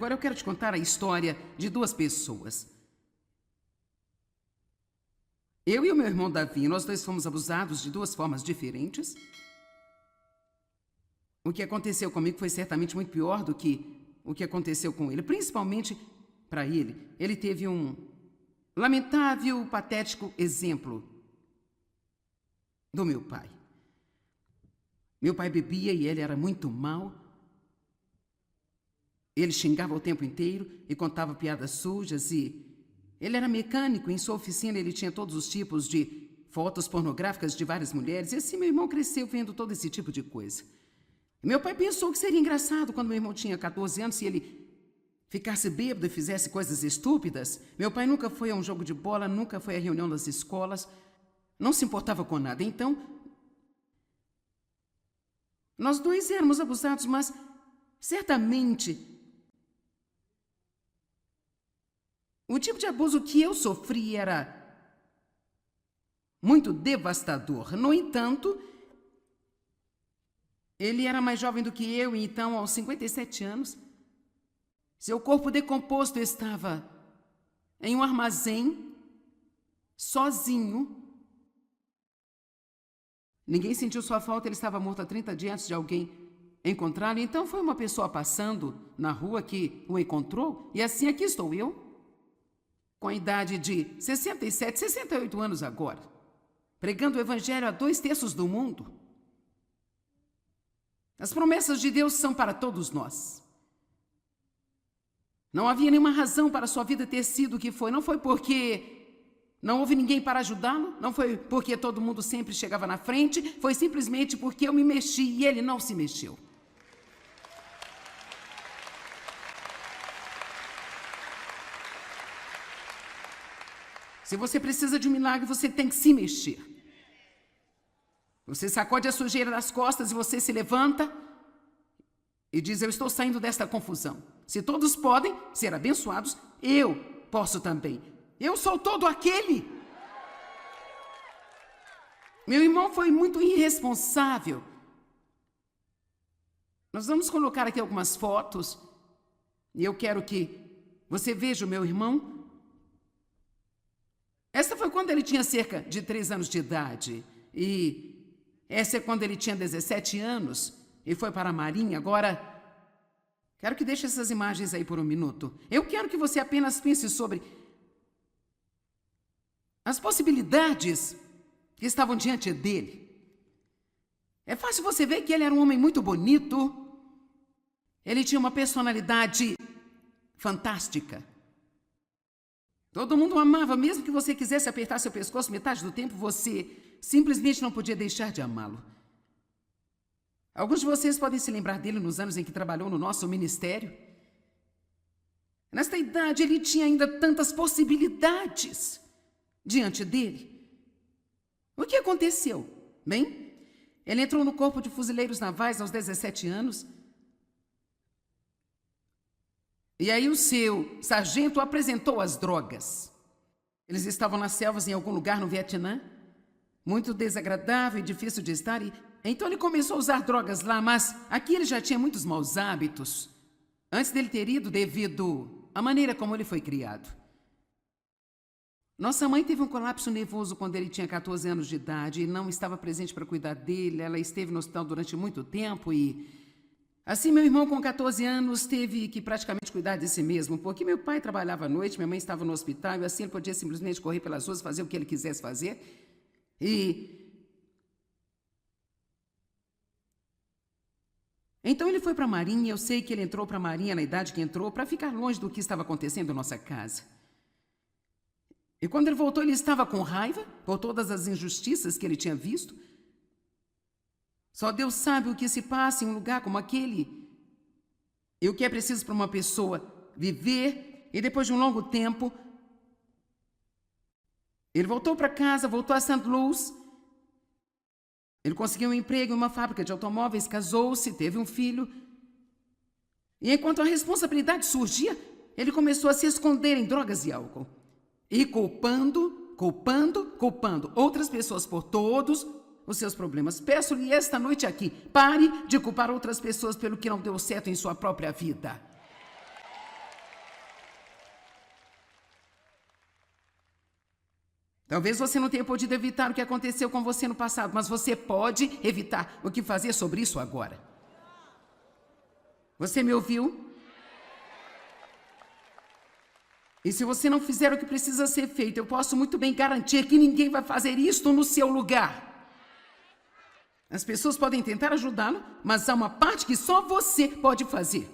Agora eu quero te contar a história de duas pessoas. Eu e o meu irmão Davi, nós dois fomos abusados de duas formas diferentes. O que aconteceu comigo foi certamente muito pior do que o que aconteceu com ele, principalmente para ele. Ele teve um lamentável, patético exemplo do meu pai. Meu pai bebia e ele era muito mau. Ele xingava o tempo inteiro e contava piadas sujas e ele era mecânico. Em sua oficina ele tinha todos os tipos de fotos pornográficas de várias mulheres. E assim meu irmão cresceu vendo todo esse tipo de coisa. Meu pai pensou que seria engraçado quando meu irmão tinha 14 anos se ele ficasse bêbado e fizesse coisas estúpidas. Meu pai nunca foi a um jogo de bola, nunca foi à reunião das escolas, não se importava com nada. Então, nós dois éramos abusados, mas certamente o tipo de abuso que eu sofri era muito devastador. No entanto, ele era mais jovem do que eu e então, aos 57 anos, seu corpo decomposto estava em um armazém, sozinho. Ninguém sentiu sua falta, ele estava morto há 30 dias antes de alguém encontrá-lo. Então foi uma pessoa passando na rua que o encontrou e assim aqui estou eu, com a idade de 67, 68 anos agora, pregando o evangelho a 2/3 do mundo. As promessas de Deus são para todos nós. Não havia nenhuma razão para sua vida ter sido o que foi. Não foi porque não houve ninguém para ajudá-lo. Não foi porque todo mundo sempre chegava na frente. Foi simplesmente porque eu me mexi e ele não se mexeu. Se você precisa de um milagre, você tem que se mexer. Você sacode a sujeira das costas e você se levanta e diz: eu estou saindo desta confusão. Se todos podem ser abençoados, eu posso também. Eu sou todo aquele. Meu irmão foi muito irresponsável. Nós vamos colocar aqui algumas fotos e eu quero que você veja o meu irmão. Essa foi quando ele tinha cerca de 3 anos de idade e essa é quando ele tinha 17 anos e foi para a Marinha. Agora, quero que deixe essas imagens aí por um minuto. Eu quero que você apenas pense sobre as possibilidades que estavam diante dele. É fácil você ver que ele era um homem muito bonito. Ele tinha uma personalidade fantástica. Todo mundo o amava, mesmo que você quisesse apertar seu pescoço metade do tempo, você simplesmente não podia deixar de amá-lo. Alguns de vocês podem se lembrar dele nos anos em que trabalhou no nosso ministério. Nesta idade, ele tinha ainda tantas possibilidades diante dele. O que aconteceu? Bem, ele entrou no Corpo de Fuzileiros Navais aos 17 anos. E aí o seu sargento apresentou as drogas. Eles estavam nas selvas em algum lugar no Vietnã. Muito desagradável e difícil de estar. E então ele começou a usar drogas lá, mas aqui ele já tinha muitos maus hábitos. Antes dele ter ido devido à maneira como ele foi criado. Nossa mãe teve um colapso nervoso quando ele tinha 14 anos de idade e não estava presente para cuidar dele. Ela esteve no hospital durante muito tempo e assim meu irmão com 14 anos teve que praticamente cuidar de si mesmo, porque meu pai trabalhava à noite, minha mãe estava no hospital e assim ele podia simplesmente correr pelas ruas, fazer o que ele quisesse fazer. Então ele foi para a Marinha. Eu sei que ele entrou para a Marinha na idade que entrou para ficar longe do que estava acontecendo em nossa casa. E quando ele voltou, ele estava com raiva por todas as injustiças que ele tinha visto. Só Deus sabe o que se passa em um lugar como aquele. E o que é preciso para uma pessoa viver. E depois de um longo tempo, ele voltou para casa, voltou a St. Louis. Ele conseguiu um emprego em uma fábrica de automóveis, casou-se, teve um filho. E enquanto a responsabilidade surgia, ele começou a se esconder em drogas e álcool. E culpando outras pessoas por todos os seus problemas. Peço-lhe esta noite aqui, pare de culpar outras pessoas pelo que não deu certo em sua própria vida. Talvez você não tenha podido evitar o que aconteceu com você no passado, mas você pode evitar o que fazer sobre isso agora. Você me ouviu? E se você não fizer o que precisa ser feito, eu posso muito bem garantir que ninguém vai fazer isto no seu lugar. As pessoas podem tentar ajudá-lo, mas há uma parte que só você pode fazer.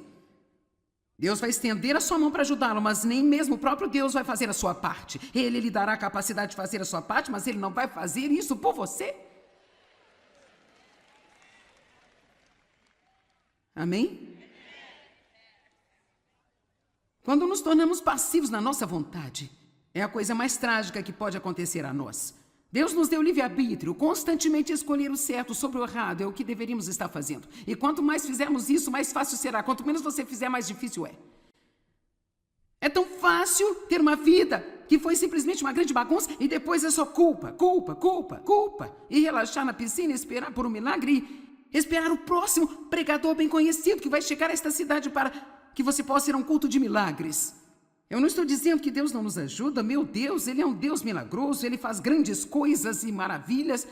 Deus vai estender a sua mão para ajudá-lo, mas nem mesmo o próprio Deus vai fazer a sua parte. Ele lhe dará a capacidade de fazer a sua parte, mas ele não vai fazer isso por você. Amém? Quando nos tornamos passivos na nossa vontade, é a coisa mais trágica que pode acontecer a nós. Deus nos deu livre-arbítrio, constantemente escolher o certo sobre o errado é o que deveríamos estar fazendo. E quanto mais fizermos isso, mais fácil será. Quanto menos você fizer, mais difícil é. É tão fácil ter uma vida que foi simplesmente uma grande bagunça e depois é só culpa, culpa, culpa, culpa. E relaxar na piscina, esperar por um milagre e esperar o próximo pregador bem conhecido que vai chegar a esta cidade para que você possa ir a um culto de milagres. Eu não estou dizendo que Deus não nos ajuda. Meu Deus, Ele é um Deus milagroso. Ele faz grandes coisas e maravilhas.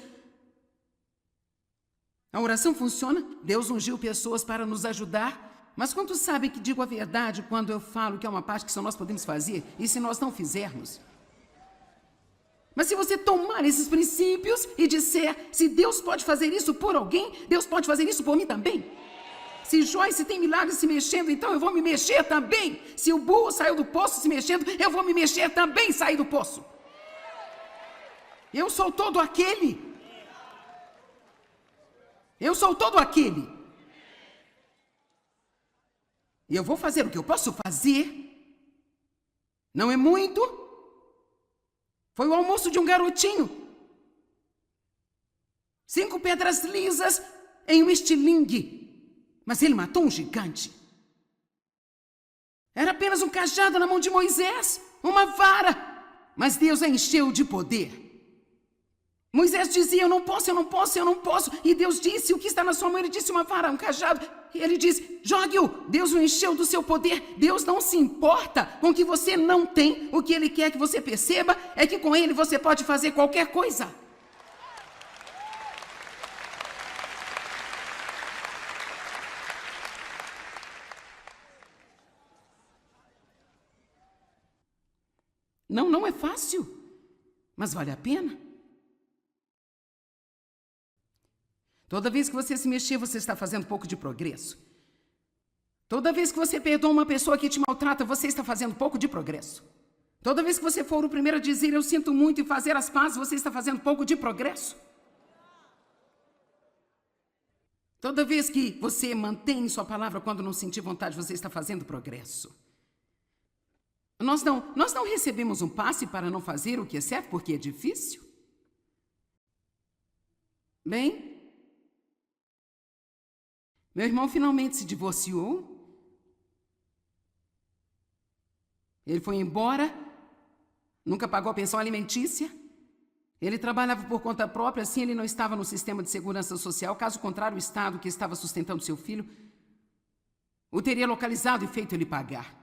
A oração funciona. Deus ungiu pessoas para nos ajudar. Mas quantos sabem que digo a verdade quando eu falo que é uma parte que só nós podemos fazer? E se nós não fizermos? Mas se você tomar esses princípios e disser, se Deus pode fazer isso por alguém, Deus pode fazer isso por mim também. Se Joyce tem milagres se mexendo, então eu vou me mexer também. Se o burro saiu do poço se mexendo, eu vou me mexer também, sair do poço. Eu sou todo aquele. Eu sou todo aquele. E eu vou fazer o que eu posso fazer. Não é muito. Foi o almoço de um garotinho. 5 pedras lisas em um estilingue. Mas ele matou um gigante. Era apenas um cajado na mão de Moisés, uma vara. Mas Deus a encheu de poder. Moisés dizia, eu não posso, eu não posso, eu não posso. E Deus disse, o que está na sua mão? Ele disse, uma vara, um cajado. E ele disse, jogue-o. Deus o encheu do seu poder. Deus não se importa com o que você não tem. O que Ele quer que você perceba é que com Ele você pode fazer qualquer coisa. Não é fácil, mas vale a pena. Toda vez que você se mexer, você está fazendo um pouco de progresso. Toda vez que você perdoa uma pessoa que te maltrata, você está fazendo um pouco de progresso. Toda vez que você for o primeiro a dizer, eu sinto muito, e fazer as pazes, você está fazendo um pouco de progresso. Toda vez que você mantém sua palavra quando não sentir vontade, você está fazendo progresso. Nós não recebemos um passe para não fazer o que é certo porque é difícil. Bem, meu irmão finalmente se divorciou. Ele foi embora, nunca pagou a pensão alimentícia. Ele trabalhava por conta própria, assim ele não estava no sistema de segurança social. Caso contrário, o Estado que estava sustentando seu filho o teria localizado e feito ele pagar.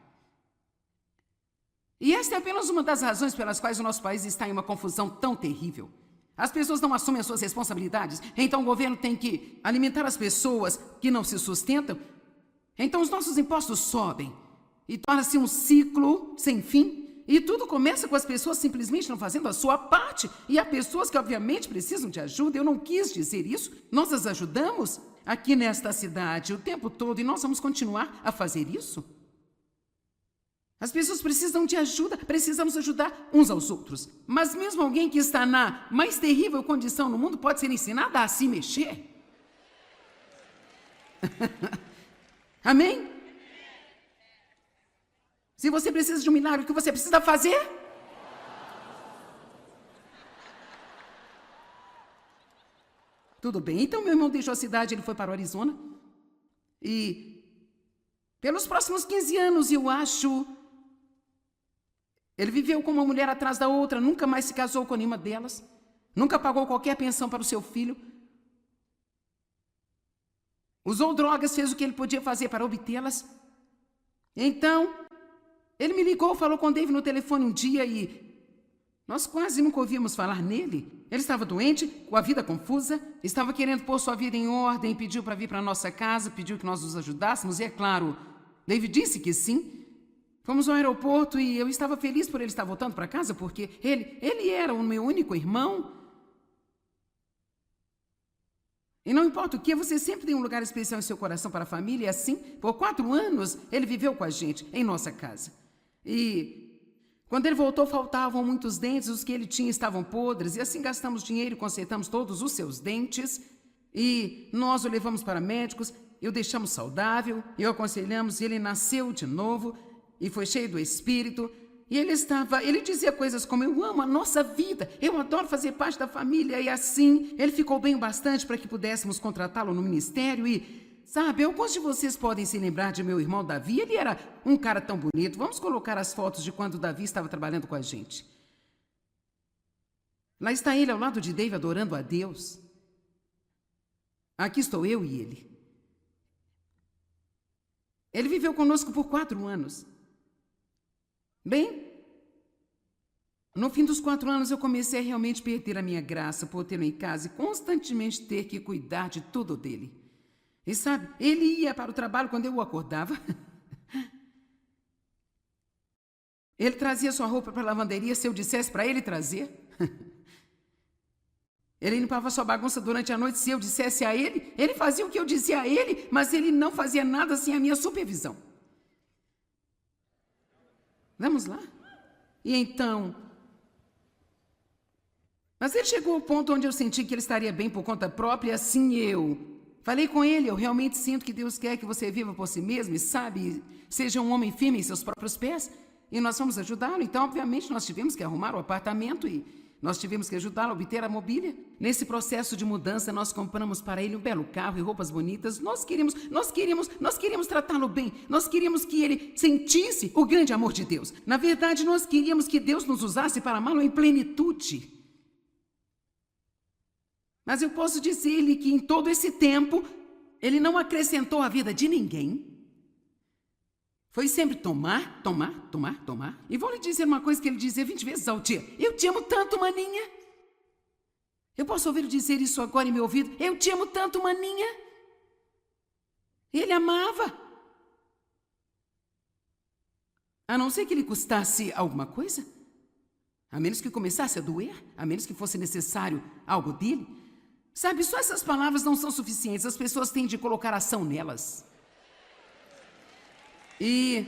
E esta é apenas uma das razões pelas quais o nosso país está em uma confusão tão terrível. As pessoas não assumem as suas responsabilidades, então o governo tem que alimentar as pessoas que não se sustentam. Então os nossos impostos sobem e torna-se um ciclo sem fim. E tudo começa com as pessoas simplesmente não fazendo a sua parte. E há pessoas que obviamente precisam de ajuda, eu não quis dizer isso. Nós as ajudamos aqui nesta cidade o tempo todo e nós vamos continuar a fazer isso. As pessoas precisam de ajuda, precisamos ajudar uns aos outros. Mas mesmo alguém que está na mais terrível condição no mundo pode ser ensinada a se mexer. Amém? Se você precisa de um milagre, o que você precisa fazer? Tudo bem, então meu irmão deixou a cidade, ele foi para o Arizona. E pelos próximos 15 anos, eu acho, ele viveu com uma mulher atrás da outra, nunca mais se casou com nenhuma delas, nunca pagou qualquer pensão para o seu filho. Usou drogas, fez o que ele podia fazer para obtê-las. Então, ele me ligou, falou com o Dave no telefone um dia e Nós quase nunca ouvíamos falar nele. Ele estava doente, com a vida confusa, estava querendo pôr sua vida em ordem, pediu para vir para nossa casa, pediu que nós nos ajudássemos, e é claro, David disse que sim. Fomos ao aeroporto e eu estava feliz por ele estar voltando para casa, porque ele era o meu único irmão. E não importa o que, você sempre tem um lugar especial em seu coração para a família, e assim, por 4 anos, ele viveu com a gente, em nossa casa. E quando ele voltou, faltavam muitos dentes, os que ele tinha estavam podres, e assim gastamos dinheiro e consertamos todos os seus dentes, e nós o levamos para médicos, e o deixamos saudável, e o aconselhamos, e ele nasceu de novo, e foi cheio do Espírito, e ele dizia coisas como: eu amo a nossa vida, eu adoro fazer parte da família, e assim, ele ficou bem o bastante para que pudéssemos contratá-lo no ministério, e sabe, alguns de vocês podem se lembrar de meu irmão Davi, ele era um cara tão bonito. Vamos colocar as fotos de quando Davi estava trabalhando com a gente. Lá está ele ao lado de David adorando a Deus. Aqui estou eu e ele. Ele viveu conosco por 4 anos. Bem, no fim dos 4 anos eu comecei a realmente perder a minha graça por tê-lo em casa e constantemente ter que cuidar de tudo dele. E sabe, ele ia para o trabalho quando eu o acordava. Ele trazia sua roupa para a lavanderia se eu dissesse para ele trazer. Ele limpava sua bagunça durante a noite se eu dissesse a ele. Ele fazia o que eu dizia a ele, mas ele não fazia nada sem a minha supervisão. Vamos lá? E então... Mas ele chegou ao ponto onde eu senti que ele estaria bem por conta própria, e assim eu falei com ele: eu realmente sinto que Deus quer que você viva por si mesmo e, sabe, seja um homem firme em seus próprios pés. E nós fomos ajudá-lo. Então, obviamente, nós tivemos que arrumar o apartamento e nós tivemos que ajudá-lo a obter a mobília. Nesse processo de mudança, nós compramos para ele um belo carro e roupas bonitas. Nós queríamos tratá-lo bem. Nós queríamos que ele sentisse o grande amor de Deus. Na verdade, nós queríamos que Deus nos usasse para amá-lo em plenitude. Mas eu posso dizer-lhe que em todo esse tempo, ele não acrescentou à vida de ninguém. Foi sempre tomar. E vou lhe dizer uma coisa que ele dizia 20 vezes ao dia: eu te amo tanto, maninha. Eu posso ouvir dizer isso agora em meu ouvido: eu te amo tanto, maninha. Ele amava. A não ser que lhe custasse alguma coisa. A menos que começasse a doer. A menos que fosse necessário algo dele. Sabe, só essas palavras não são suficientes. As pessoas têm de colocar ação nelas. E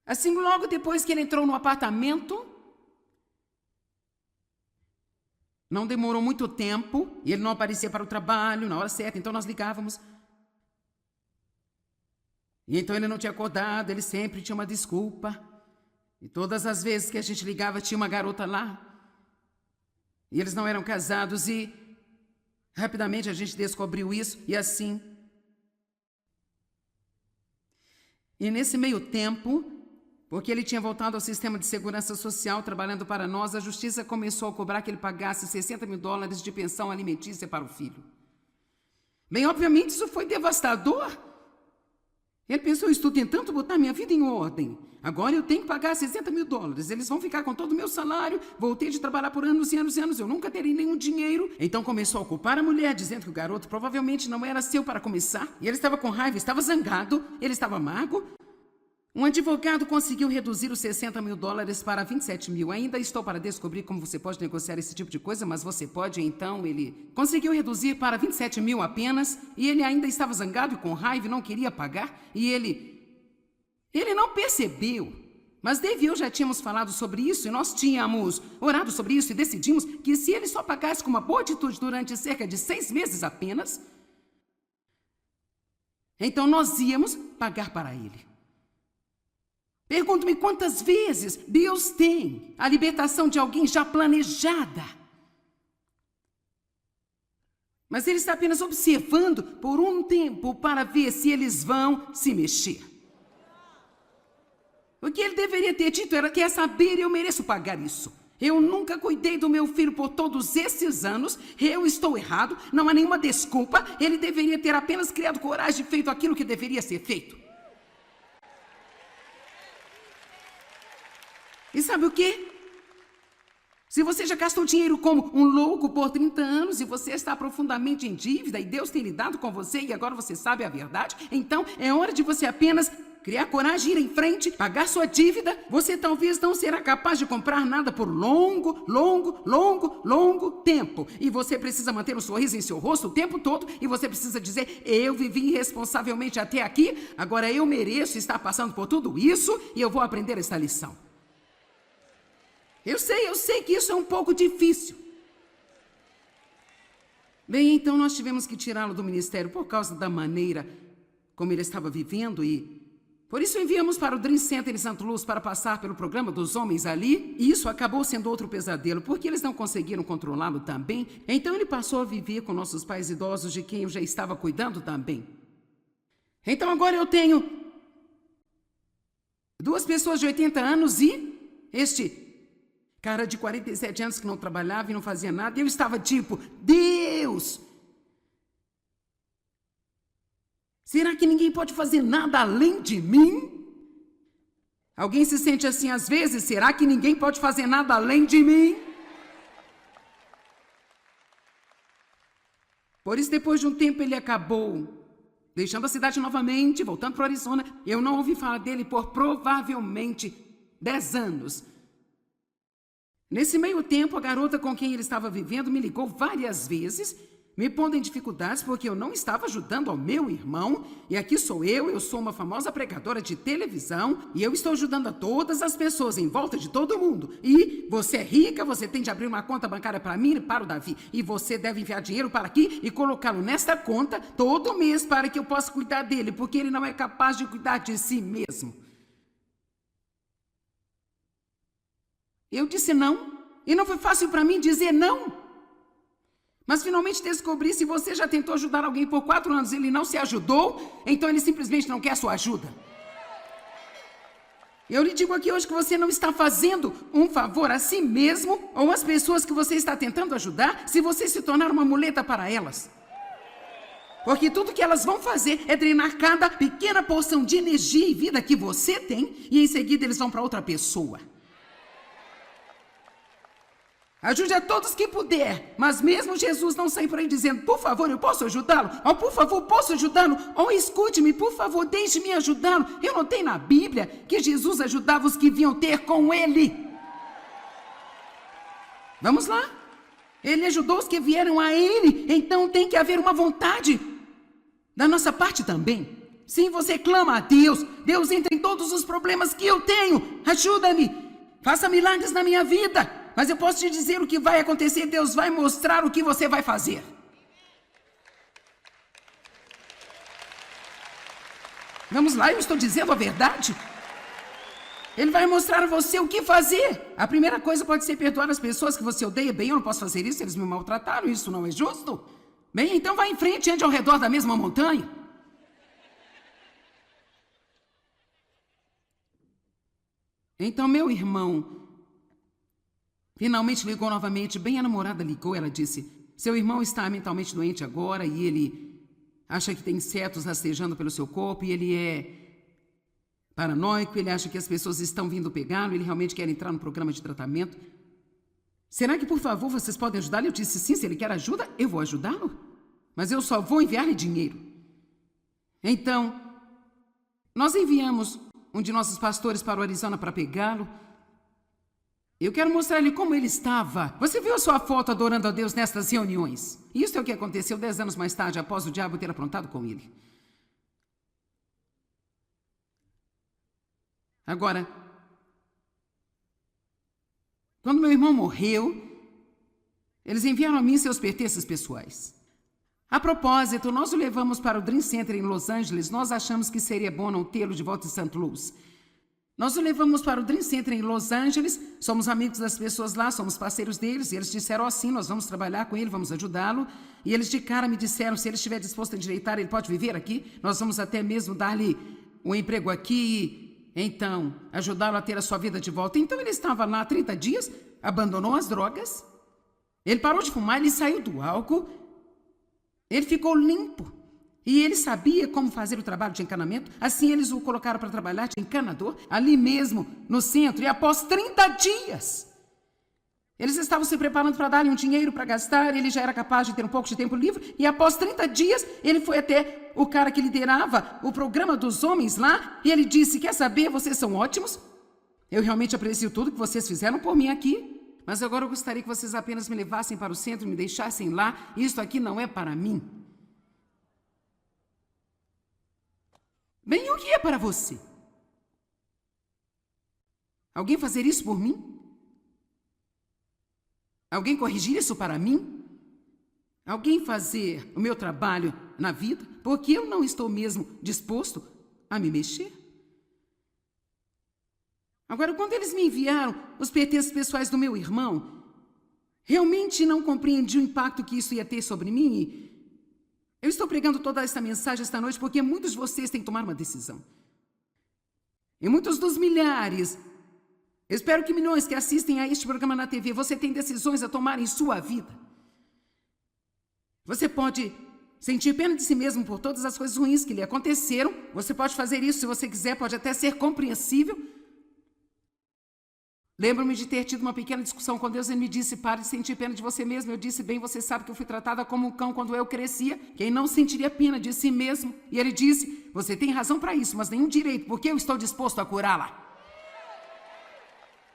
assim, logo depois que ele entrou no apartamento, não demorou muito tempo, e ele não aparecia para o trabalho na hora certa, então nós ligávamos. E então ele não tinha acordado, ele sempre tinha uma desculpa. E todas as vezes que a gente ligava, tinha uma garota lá. E eles não eram casados, e rapidamente a gente descobriu isso, e assim. E nesse meio tempo, porque ele tinha voltado ao sistema de segurança social trabalhando para nós, a justiça começou a cobrar que ele pagasse $60 mil de pensão alimentícia para o filho. Bem, obviamente isso foi devastador. Ele pensou: eu estou tentando botar minha vida em ordem. Agora eu tenho que pagar $60 mil. Eles vão ficar com todo o meu salário. Voltei de trabalhar por anos e anos e anos. Eu nunca terei nenhum dinheiro. Então começou a culpar a mulher, dizendo que o garoto provavelmente não era seu para começar. E ele estava com raiva, estava zangado, ele estava amargo. Um advogado conseguiu reduzir os $60 mil para 27 mil. Ainda estou para descobrir como você pode negociar esse tipo de coisa, mas você pode. Então ele conseguiu reduzir para 27 mil apenas, e ele ainda estava zangado e com raiva e não queria pagar, e ele não percebeu. Mas Dave e eu já tínhamos falado sobre isso, e nós tínhamos orado sobre isso, e decidimos que se ele só pagasse com uma boa atitude durante cerca de 6 meses apenas, então nós íamos pagar para ele. Pergunto-me quantas vezes Deus tem a libertação de alguém já planejada. Mas Ele está apenas observando por um tempo para ver se eles vão se mexer. O que Ele deveria ter dito era: quer saber, eu mereço pagar isso. Eu nunca cuidei do meu filho por todos esses anos. Eu estou errado, não há nenhuma desculpa. Ele deveria ter apenas criado coragem e feito aquilo que deveria ser feito. E sabe o quê? Se você já gastou dinheiro como um louco por 30 anos e você está profundamente em dívida e Deus tem lidado com você e agora você sabe a verdade, então é hora de você apenas criar coragem, ir em frente, pagar sua dívida. Você talvez não será capaz de comprar nada por longo tempo. E você precisa manter um sorriso em seu rosto o tempo todo e você precisa dizer: eu vivi irresponsavelmente até aqui, agora eu mereço estar passando por tudo isso e eu vou aprender essa lição. Eu sei que isso é um pouco difícil. Bem, então nós tivemos que tirá-lo do ministério por causa da maneira como ele estava vivendo e por isso enviamos para o Dream Center em Santo Luz para passar pelo programa dos homens ali, e isso acabou sendo outro pesadelo, porque eles não conseguiram controlá-lo também. Então ele passou a viver com nossos pais idosos, de quem eu já estava cuidando também. Então agora eu tenho 2 pessoas de 80 anos e este cara de 47 anos que não trabalhava e não fazia nada. E eu estava tipo: Deus! Será que ninguém pode fazer nada além de mim? Alguém se sente assim às vezes? Será que ninguém pode fazer nada além de mim? Por isso, depois de um tempo, ele acabou deixando a cidade novamente, voltando para o Arizona. Eu não ouvi falar dele por provavelmente 10 anos. Nesse meio tempo, a garota com quem ele estava vivendo me ligou várias vezes, me pondo em dificuldades porque eu não estava ajudando ao meu irmão. E aqui sou eu sou uma famosa pregadora de televisão e eu estou ajudando a todas as pessoas em volta de todo mundo. E você é rica, você tem de abrir uma conta bancária para mim e para o Davi. E você deve enviar dinheiro para aqui e colocá-lo nesta conta todo mês para que eu possa cuidar dele, porque ele não é capaz de cuidar de si mesmo. Eu disse não, e não foi fácil para mim dizer não. Mas finalmente descobri: se você já tentou ajudar alguém por 4 anos e ele não se ajudou, então ele simplesmente não quer sua ajuda. Eu lhe digo aqui hoje que você não está fazendo um favor a si mesmo ou às pessoas que você está tentando ajudar se você se tornar uma muleta para elas. Porque tudo que elas vão fazer é drenar cada pequena porção de energia e vida que você tem e em seguida eles vão para outra pessoa. Ajude a todos que puder, mas mesmo Jesus não sai por aí dizendo: por favor, eu posso ajudá-lo? Ou por favor, posso ajudá-lo? Ou escute-me, por favor, deixe-me ajudá-lo. Eu notei na Bíblia que Jesus ajudava os que vinham ter com ele. Vamos lá? Ele ajudou os que vieram a ele, então tem que haver uma vontade da nossa parte também. Sim, você clama a Deus: Deus, entra em todos os problemas que eu tenho, ajuda-me, faça milagres na minha vida. Mas eu posso te dizer o que vai acontecer: Deus vai mostrar o que você vai fazer. Vamos lá, eu estou dizendo a verdade. Ele vai mostrar a você o que fazer. A primeira coisa pode ser perdoar as pessoas que você odeia. Bem, eu não posso fazer isso, eles me maltrataram, isso não é justo. Bem, então vá em frente e ande ao redor da mesma montanha. Então meu irmão finalmente ligou novamente. Bem, a namorada ligou, ela disse: seu irmão está mentalmente doente agora e ele acha que tem insetos rastejando pelo seu corpo e ele é paranoico, ele acha que as pessoas estão vindo pegá-lo, ele realmente quer entrar no programa de tratamento. Será que, por favor, vocês podem ajudá-lo? Eu disse: sim, se ele quer ajuda, eu vou ajudá-lo, mas eu só vou enviar-lhe dinheiro. Então, nós enviamos um de nossos pastores para o Arizona para pegá-lo. Eu quero mostrar-lhe como ele estava. Você viu a sua foto adorando a Deus nestas reuniões? Isso é o que aconteceu 10 anos mais tarde, após o diabo ter aprontado com ele. Agora, quando meu irmão morreu, eles enviaram a mim seus pertences pessoais. A propósito, nós o levamos para o Dream Center em Los Angeles. Nós achamos que seria bom não tê-lo de volta em Santo Luz. Nós o levamos para o Dream Center em Los Angeles, somos amigos das pessoas lá, somos parceiros deles, e eles disseram assim: nós vamos trabalhar com ele, vamos ajudá-lo. E eles de cara me disseram: se ele estiver disposto a endireitar, ele pode viver aqui, nós vamos até mesmo dar-lhe um emprego aqui, então ajudá-lo a ter a sua vida de volta. Então ele estava lá há 30 dias, abandonou as drogas, ele parou de fumar, ele saiu do álcool, ele ficou limpo. E ele sabia como fazer o trabalho de encanamento. Assim, eles o colocaram para trabalhar de encanador, ali mesmo, no centro. E após 30 dias, eles estavam se preparando para dar-lhe um dinheiro para gastar. Ele já era capaz de ter um pouco de tempo livre. E após 30 dias, ele foi até o cara que liderava o programa dos homens lá. E ele disse, quer saber, vocês são ótimos. Eu realmente aprecio tudo que vocês fizeram por mim aqui. Mas agora eu gostaria que vocês apenas me levassem para o centro e me deixassem lá. Isto aqui não é para mim. Bem, o que é para você? Alguém fazer isso por mim? Alguém corrigir isso para mim? Alguém fazer o meu trabalho na vida? Porque eu não estou mesmo disposto a me mexer. Agora, quando eles me enviaram os pertences pessoais do meu irmão, realmente não compreendi o impacto que isso ia ter sobre mim. Eu estou pregando toda esta mensagem esta noite porque muitos de vocês têm que tomar uma decisão. E muitos dos milhares, espero que milhões que assistem a este programa na TV, você tem decisões a tomar em sua vida. Você pode sentir pena de si mesmo por todas as coisas ruins que lhe aconteceram. Você pode fazer isso se você quiser, pode até ser compreensível. Lembro-me de ter tido uma pequena discussão com Deus. Ele me disse, pare de sentir pena de você mesmo. Eu disse, bem, você sabe que eu fui tratada como um cão quando eu crescia. Quem não sentiria pena de si mesmo? E ele disse, você tem razão para isso, mas nenhum direito, porque eu estou disposto a curá-la.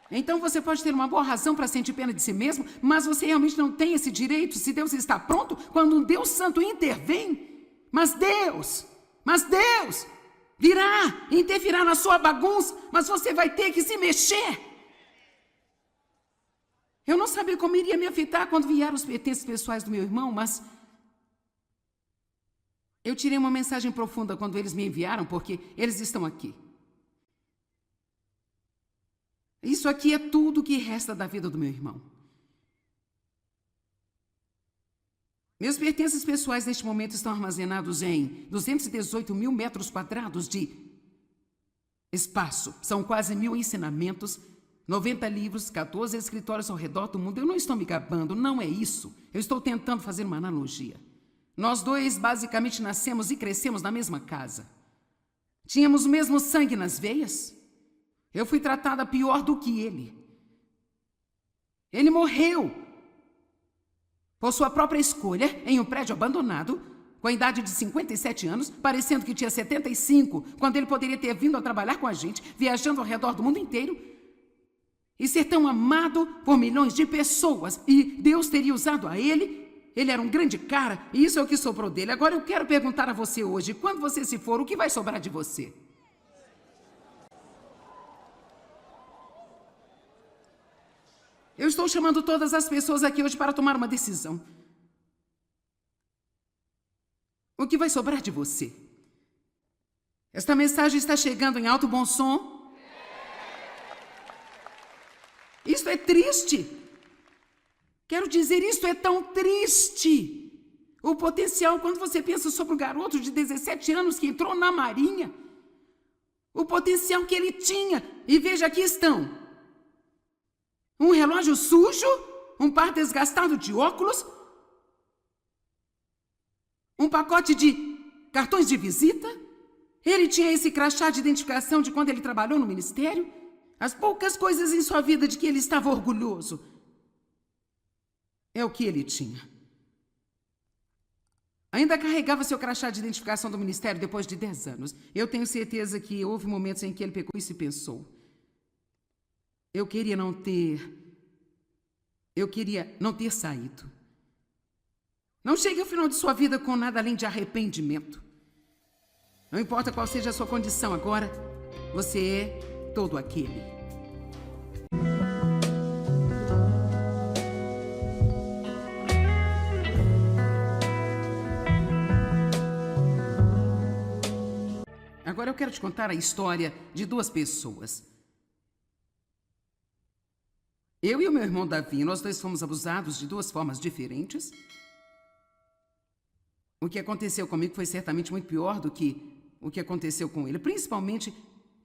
Então você pode ter uma boa razão para sentir pena de si mesmo, mas você realmente não tem esse direito se Deus está pronto quando um Deus Santo intervém. Mas Deus virá e intervirá na sua bagunça, mas você vai ter que se mexer. Eu não sabia como iria me afetar quando vieram os pertences pessoais do meu irmão, mas eu tirei uma mensagem profunda quando eles me enviaram, porque eles estão aqui. Isso aqui é tudo que resta da vida do meu irmão. Meus pertences pessoais neste momento estão armazenados em 218 mil metros quadrados de espaço. São quase 1000 ensinamentos, 90 livros, 14 escritórios ao redor do mundo. Eu não estou me gabando, não é isso. Eu estou tentando fazer uma analogia. Nós dois basicamente nascemos e crescemos na mesma casa. Tínhamos o mesmo sangue nas veias. Eu fui tratada pior do que ele. Ele morreu por sua própria escolha em um prédio abandonado, com a idade de 57 anos, parecendo que tinha 75, quando ele poderia ter vindo a trabalhar com a gente, viajando ao redor do mundo inteiro, e ser tão amado por milhões de pessoas, e Deus teria usado a ele. Ele era um grande cara, e isso é o que sobrou dele. Agora eu quero perguntar a você hoje, quando você se for, o que vai sobrar de você? Eu estou chamando todas as pessoas aqui hoje para tomar uma decisão. O que vai sobrar de você? Esta mensagem está chegando em alto bom som. Isto é triste. Quero dizer, isto é tão triste. O potencial, quando você pensa sobre o garoto de 17 anos que entrou na Marinha, o potencial que ele tinha. E veja, aqui estão. Um relógio sujo, um par desgastado de óculos, um pacote de cartões de visita. Ele tinha esse crachá de identificação de quando ele trabalhou no ministério. As poucas coisas em sua vida de que ele estava orgulhoso é o que ele tinha. Ainda carregava seu crachá de identificação do ministério depois de 10 anos. Eu tenho certeza que houve momentos em que ele pegou isso e pensou: eu queria não ter saído. Não chegue ao final de sua vida com nada além de arrependimento. Não importa qual seja a sua condição agora, você é todo aquele. Agora eu quero te contar a história de duas pessoas. Eu e o meu irmão Davi, nós dois fomos abusados de duas formas diferentes. O que aconteceu comigo foi certamente muito pior do que o que aconteceu com ele, principalmente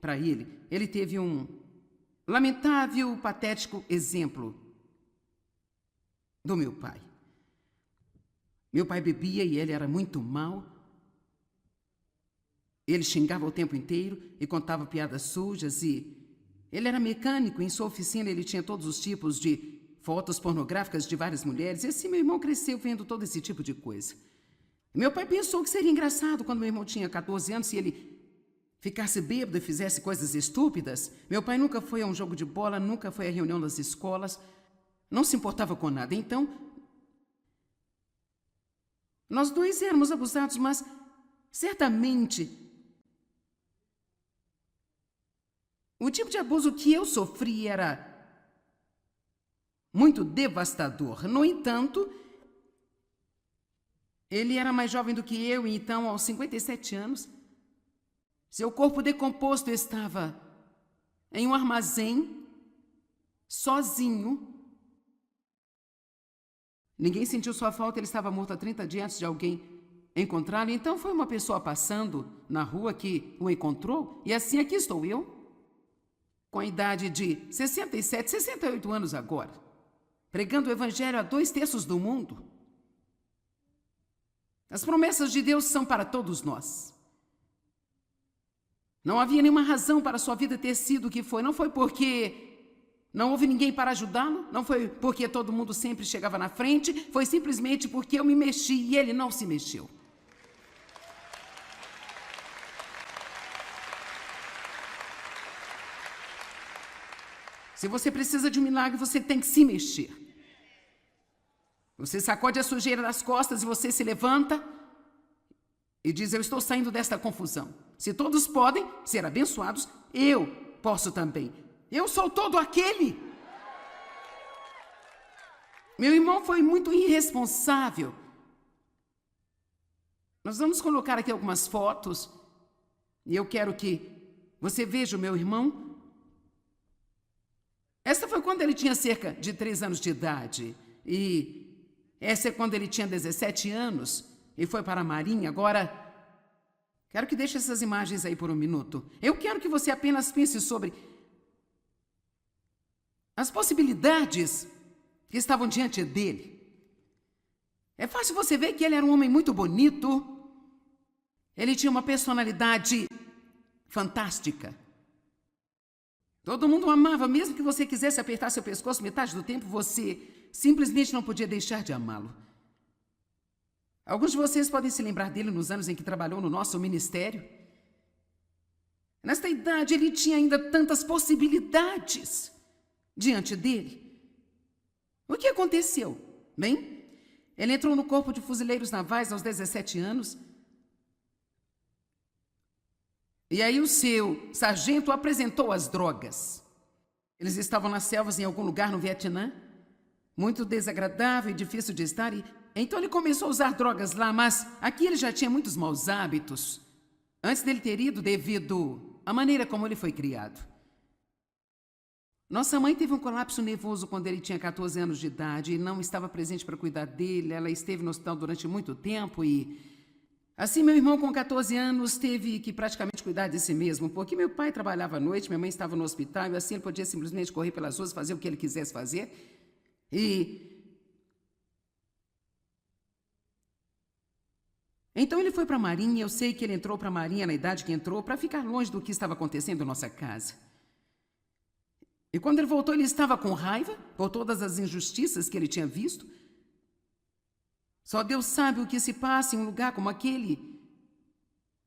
para ele. Ele teve um lamentável, patético exemplo do meu pai. Meu pai bebia e ele era muito mau. Ele xingava o tempo inteiro e contava piadas sujas e... Ele era mecânico, em sua oficina ele tinha todos os tipos de fotos pornográficas de várias mulheres. E assim meu irmão cresceu vendo todo esse tipo de coisa. Meu pai pensou que seria engraçado quando meu irmão tinha 14 anos se ele ficasse bêbado e fizesse coisas estúpidas. Meu pai nunca foi a um jogo de bola, nunca foi à reunião das escolas, não se importava com nada. Então, nós dois éramos abusados, mas certamente o tipo de abuso que eu sofri era muito devastador. No entanto, ele era mais jovem do que eu e então, aos 57 anos, seu corpo decomposto estava em um armazém, sozinho. Ninguém sentiu sua falta, ele estava morto há 30 dias antes de alguém encontrá-lo. Então foi uma pessoa passando na rua que o encontrou e assim aqui estou eu, com a idade de 67, 68 anos agora, pregando o evangelho a 2/3 do mundo. As promessas de Deus são para todos nós. Não havia nenhuma razão para sua vida ter sido o que foi. Não foi porque não houve ninguém para ajudá-lo. Não foi porque todo mundo sempre chegava na frente. Foi simplesmente porque eu me mexi e ele não se mexeu. Se você precisa de um milagre, você tem que se mexer. Você sacode a sujeira das costas e você se levanta e diz: eu estou saindo desta confusão. Se todos podem ser abençoados, eu posso também. Eu sou todo aquele. Meu irmão foi muito irresponsável. Nós vamos colocar aqui algumas fotos e eu quero que você veja o meu irmão. Esta foi quando ele tinha cerca de 3 anos de idade. E essa é quando ele tinha 17 anos e foi para a Marinha. Agora, quero que deixe essas imagens aí por um minuto. Eu quero que você apenas pense sobre as possibilidades que estavam diante dele. É fácil você ver que ele era um homem muito bonito. Ele tinha uma personalidade fantástica. Todo mundo o amava, mesmo que você quisesse apertar seu pescoço metade do tempo, você simplesmente não podia deixar de amá-lo. Alguns de vocês podem se lembrar dele nos anos em que trabalhou no nosso ministério. Nesta idade, ele tinha ainda tantas possibilidades diante dele. O que aconteceu? Bem, ele entrou no Corpo de Fuzileiros Navais aos 17 anos. E aí o seu sargento apresentou as drogas. Eles estavam nas selvas em algum lugar no Vietnã, muito desagradável e difícil de estar, e então ele começou a usar drogas lá, mas aqui ele já tinha muitos maus hábitos, antes dele ter ido devido à maneira como ele foi criado. Nossa mãe teve um colapso nervoso quando ele tinha 14 anos de idade e não estava presente para cuidar dele. Ela esteve no hospital durante muito tempo e... assim, meu irmão, com 14 anos, teve que praticamente cuidar de si mesmo, porque meu pai trabalhava à noite, minha mãe estava no hospital, e assim ele podia simplesmente correr pelas ruas, fazer o que ele quisesse fazer. Então ele foi para a Marinha. Eu sei que ele entrou para a Marinha na idade que entrou, para ficar longe do que estava acontecendo em nossa casa. E quando ele voltou, ele estava com raiva por todas as injustiças que ele tinha visto. Só Deus sabe o que se passa em um lugar como aquele.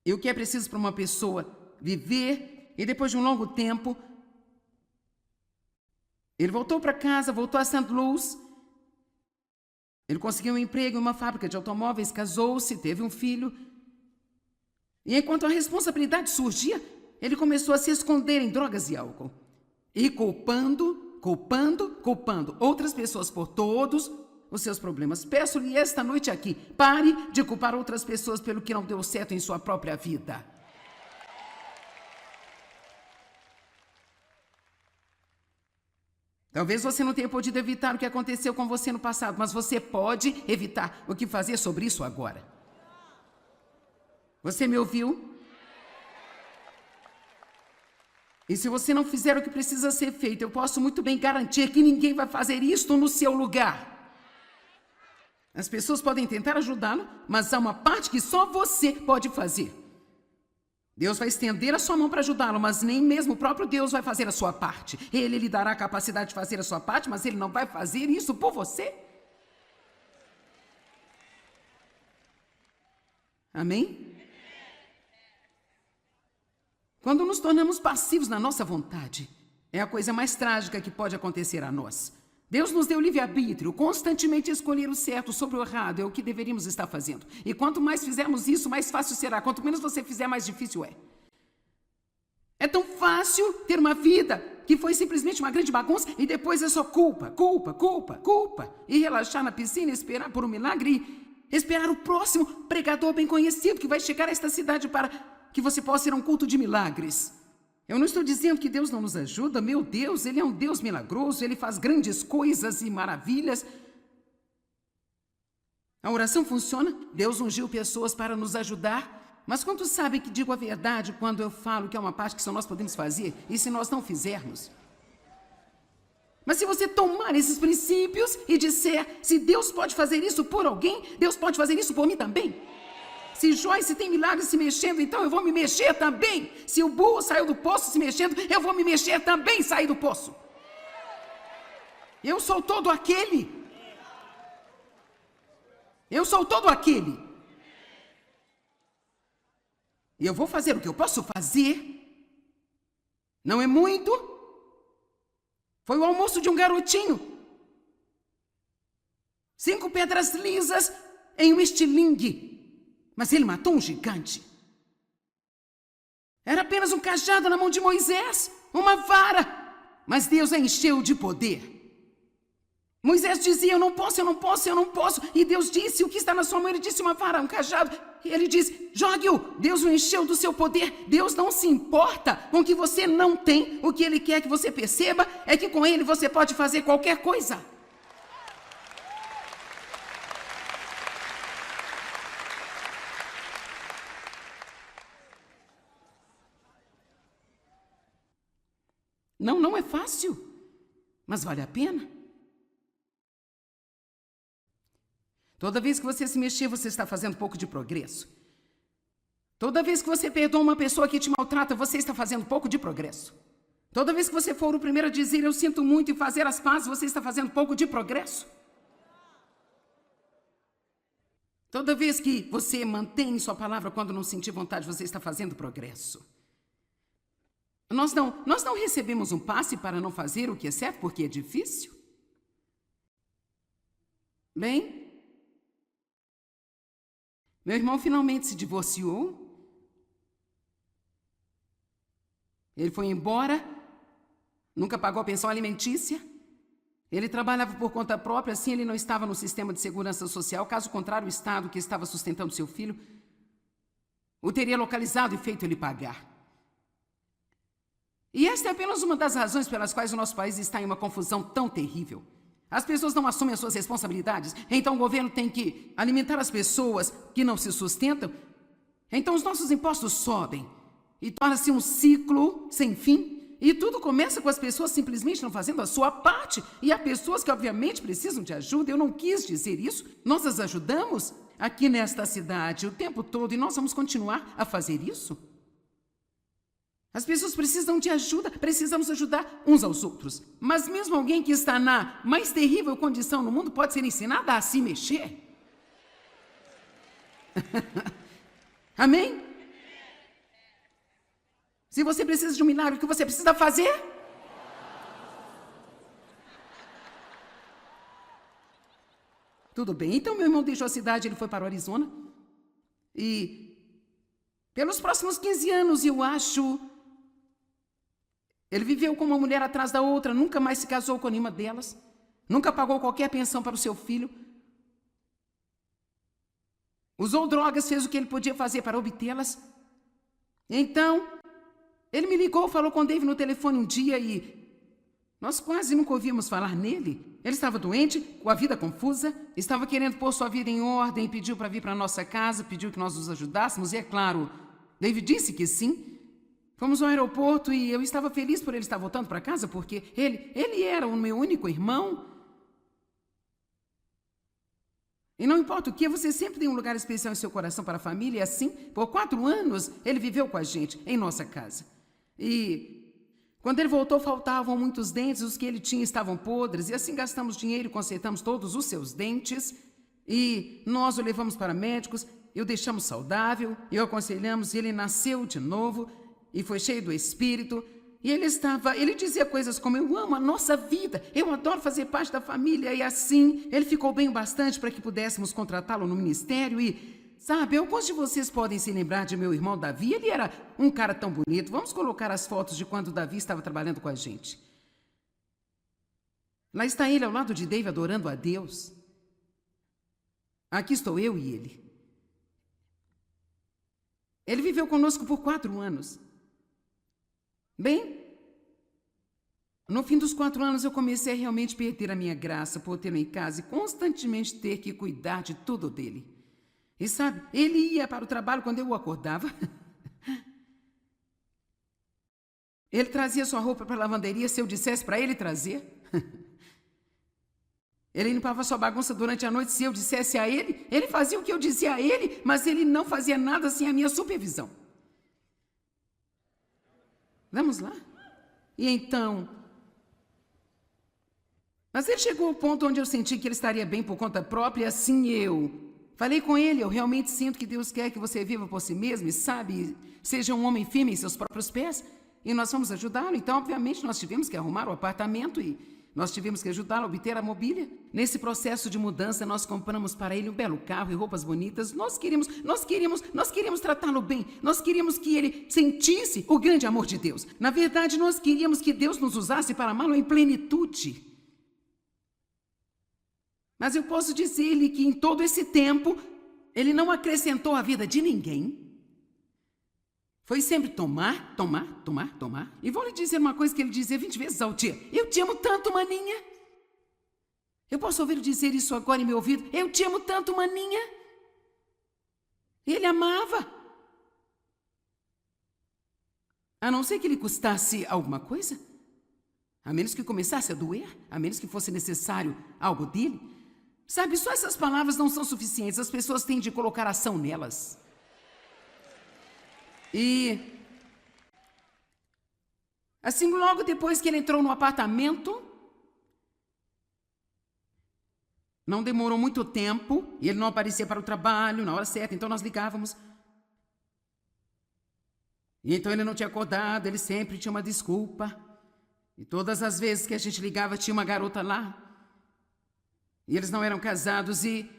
E o que é preciso para uma pessoa viver. E depois de um longo tempo, ele voltou para casa, voltou a St. Louis. Ele conseguiu um emprego em uma fábrica de automóveis, casou-se, teve um filho. E enquanto a responsabilidade surgia, ele começou a se esconder em drogas e álcool. E culpando outras pessoas por todos os seus problemas. Peço-lhe esta noite aqui, pare de culpar outras pessoas pelo que não deu certo em sua própria vida. Talvez você não tenha podido evitar o que aconteceu com você no passado, mas você pode evitar o que fazer sobre isso agora. Você me ouviu? E se você não fizer o que precisa ser feito, eu posso muito bem garantir que ninguém vai fazer isto no seu lugar. As pessoas podem tentar ajudá-lo, mas há uma parte que só você pode fazer. Deus vai estender a sua mão para ajudá-lo, mas nem mesmo o próprio Deus vai fazer a sua parte. Ele lhe dará a capacidade de fazer a sua parte, mas ele não vai fazer isso por você. Amém? Quando nos tornamos passivos na nossa vontade, é a coisa mais trágica que pode acontecer a nós. Deus nos deu livre-arbítrio, constantemente escolher o certo sobre o errado é o que deveríamos estar fazendo. E quanto mais fizermos isso, mais fácil será. Quanto menos você fizer, mais difícil é. É tão fácil ter uma vida que foi simplesmente uma grande bagunça e depois é só culpa, culpa, culpa, culpa. E relaxar na piscina, esperar por um milagre e esperar o próximo pregador bem conhecido que vai chegar a esta cidade para que você possa ir a um culto de milagres. Eu não estou dizendo que Deus não nos ajuda. Meu Deus, Ele é um Deus milagroso, Ele faz grandes coisas e maravilhas. A oração funciona, Deus ungiu pessoas para nos ajudar, mas quantos sabem que digo a verdade quando eu falo que é uma parte que só nós podemos fazer, e se nós não fizermos? Mas se você tomar esses princípios e disser, se Deus pode fazer isso por alguém, Deus pode fazer isso por mim também. Se Joyce tem milagres se mexendo, então eu vou me mexer também. Se o burro saiu do poço se mexendo, eu vou me mexer também e sair do poço. Eu sou todo aquele. Eu sou todo aquele. E eu vou fazer o que eu posso fazer. Não é muito. Foi o almoço de um garotinho. 5 pedras lisas em um estilingue. Mas ele matou um gigante. Era apenas um cajado na mão de Moisés, uma vara. Mas Deus a encheu de poder. Moisés dizia, eu não posso, eu não posso, eu não posso. E Deus disse, o que está na sua mão? Ele disse, uma vara, um cajado. E ele disse, jogue-o. Deus o encheu do seu poder. Deus não se importa com o que você não tem. O que Ele quer que você perceba é que com Ele você pode fazer qualquer coisa. Não é fácil, mas vale a pena. Toda vez que você se mexer, você está fazendo pouco de progresso. Toda vez que você perdoa uma pessoa que te maltrata, você está fazendo pouco de progresso. Toda vez que você for o primeiro a dizer, eu sinto muito, e fazer as pazes, você está fazendo pouco de progresso. Toda vez que você mantém sua palavra quando não sentir vontade, você está fazendo progresso. Nós não recebemos um passe para não fazer o que é certo porque é difícil? Bem, meu irmão finalmente se divorciou. Ele foi embora, nunca pagou a pensão alimentícia. Ele trabalhava por conta própria, assim ele não estava no sistema de segurança social. Caso contrário, o Estado que estava sustentando seu filho o teria localizado e feito ele pagar. E esta é apenas uma das razões pelas quais o nosso país está em uma confusão tão terrível. As pessoas não assumem as suas responsabilidades, então o governo tem que alimentar as pessoas que não se sustentam. Então os nossos impostos sobem e torna-se um ciclo sem fim. E tudo começa com as pessoas simplesmente não fazendo a sua parte. E há pessoas que obviamente precisam de ajuda, eu não quis dizer isso. Nós as ajudamos aqui nesta cidade o tempo todo e nós vamos continuar a fazer isso. As pessoas precisam de ajuda, precisamos ajudar uns aos outros. Mas mesmo alguém que está na mais terrível condição no mundo pode ser ensinada a se mexer. Amém? Se você precisa de um milagre, o que você precisa fazer? Tudo bem, então meu irmão deixou a cidade, ele foi para o Arizona. E pelos próximos 15 anos, eu acho, ele viveu com uma mulher atrás da outra, nunca mais se casou com nenhuma delas, nunca pagou qualquer pensão para o seu filho. Usou drogas, fez o que ele podia fazer para obtê-las. Então, ele me ligou, falou com o Dave no telefone um dia e nós quase nunca ouvimos falar nele. Ele estava doente, com a vida confusa, estava querendo pôr sua vida em ordem, pediu para vir para a nossa casa, pediu que nós os ajudássemos e, é claro, Dave disse que sim. Fomos ao aeroporto e eu estava feliz por ele estar voltando para casa, porque ele era o meu único irmão. E não importa o que, você sempre tem um lugar especial em seu coração para a família. E assim, por 4 anos, ele viveu com a gente, em nossa casa. E quando ele voltou, faltavam muitos dentes, os que ele tinha estavam podres. E assim gastamos dinheiro e consertamos todos os seus dentes. E nós o levamos para médicos, e o deixamos saudável, e o aconselhamos, e ele nasceu de novo, e foi cheio do Espírito. E ele dizia coisas como: eu amo a nossa vida, eu adoro fazer parte da família. E assim, ele ficou bem o bastante para que pudéssemos contratá-lo no ministério. E, sabe, alguns de vocês podem se lembrar de meu irmão Davi. Ele era um cara tão bonito. Vamos colocar as fotos de quando Davi estava trabalhando com a gente. Lá está ele ao lado de David adorando a Deus. Aqui estou eu e ele. Ele viveu conosco por 4 anos. Bem, no fim dos 4 anos eu comecei a realmente perder a minha graça por tê-lo em casa e constantemente ter que cuidar de tudo dele. E sabe, ele ia para o trabalho quando eu o acordava. Ele trazia sua roupa para a lavanderia se eu dissesse para ele trazer. Ele limpava sua bagunça durante a noite se eu dissesse a ele. Ele fazia o que eu dizia a ele, mas ele não fazia nada sem a minha supervisão. Vamos lá? E então... Mas ele chegou ao ponto onde eu senti que ele estaria bem por conta própria, e assim eu falei com ele: eu realmente sinto que Deus quer que você viva por si mesmo e, sabe, seja um homem firme em seus próprios pés, e nós vamos ajudá-lo. Então, obviamente, nós tivemos que arrumar o apartamento e nós tivemos que ajudá-lo a obter a mobília. Nesse processo de mudança, nós compramos para ele um belo carro e roupas bonitas. Nós queríamos tratá-lo bem. Nós queríamos que ele sentisse o grande amor de Deus. Na verdade, nós queríamos que Deus nos usasse para amá-lo em plenitude. Mas eu posso dizer-lhe que em todo esse tempo, ele não acrescentou à vida de ninguém. Foi sempre tomar. E vou lhe dizer uma coisa que ele dizia 20 vezes ao dia: eu te amo tanto, maninha. Eu posso ouvir dizer isso agora em meu ouvido: eu te amo tanto, maninha. Ele amava. A não ser que lhe custasse alguma coisa. A menos que começasse a doer. A menos que fosse necessário algo dele. Sabe, só essas palavras não são suficientes. As pessoas têm de colocar ação nelas. E assim, logo depois que ele entrou no apartamento, não demorou muito tempo, e ele não aparecia para o trabalho na hora certa, então nós ligávamos. E então ele não tinha acordado, ele sempre tinha uma desculpa. E todas as vezes que a gente ligava, tinha uma garota lá. E eles não eram casados, e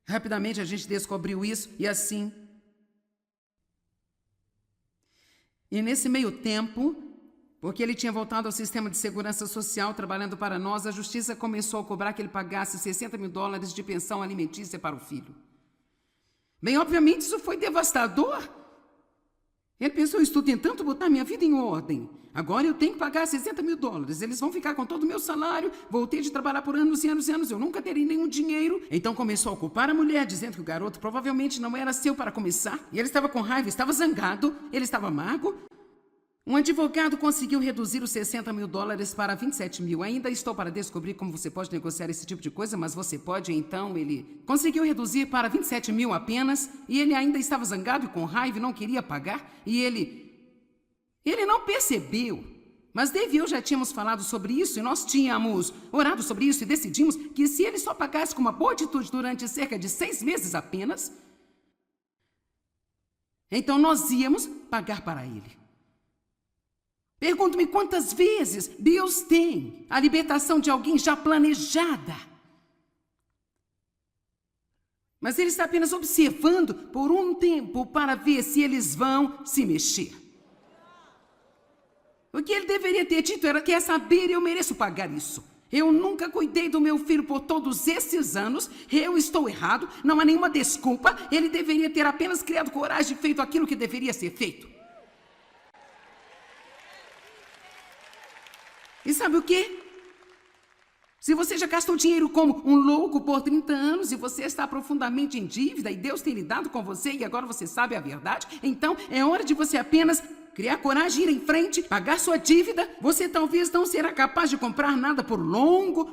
rapidamente a gente descobriu isso, e assim... E nesse meio tempo, porque ele tinha voltado ao sistema de segurança social trabalhando para nós, a justiça começou a cobrar que ele pagasse $60 mil de pensão alimentícia para o filho. Bem, obviamente isso foi devastador. Ele pensou: eu estou tentando botar minha vida em ordem. Agora eu tenho que pagar $60 mil. Eles vão ficar com todo o meu salário. Voltei de trabalhar por anos e anos e anos. Eu nunca terei nenhum dinheiro. Então começou a culpar a mulher, dizendo que o garoto provavelmente não era seu para começar. E ele estava com raiva, estava zangado, ele estava amargo. Um advogado conseguiu reduzir os $60 mil para 27 mil. Ainda estou para descobrir como você pode negociar esse tipo de coisa, mas você pode. Então ele conseguiu reduzir para 27 mil apenas, e ele ainda estava zangado e com raiva e não queria pagar. E ele não percebeu. Mas Dave e eu já tínhamos falado sobre isso, e nós tínhamos orado sobre isso, e decidimos que se ele só pagasse com uma boa atitude durante cerca de 6 meses apenas, então nós íamos pagar para ele. Pergunto-me quantas vezes Deus tem a libertação de alguém já planejada. Mas Ele está apenas observando por um tempo para ver se eles vão se mexer. O que Ele deveria ter dito era: quer saber, eu mereço pagar isso. Eu nunca cuidei do meu filho por todos esses anos, eu estou errado, não há nenhuma desculpa. Ele deveria ter apenas criado coragem e feito aquilo que deveria ser feito. E sabe o quê? Se você já gastou dinheiro como um louco por 30 anos e você está profundamente em dívida e Deus tem lidado com você e agora você sabe a verdade, então é hora de você apenas criar coragem, ir em frente, pagar sua dívida, você talvez não será capaz de comprar nada por longo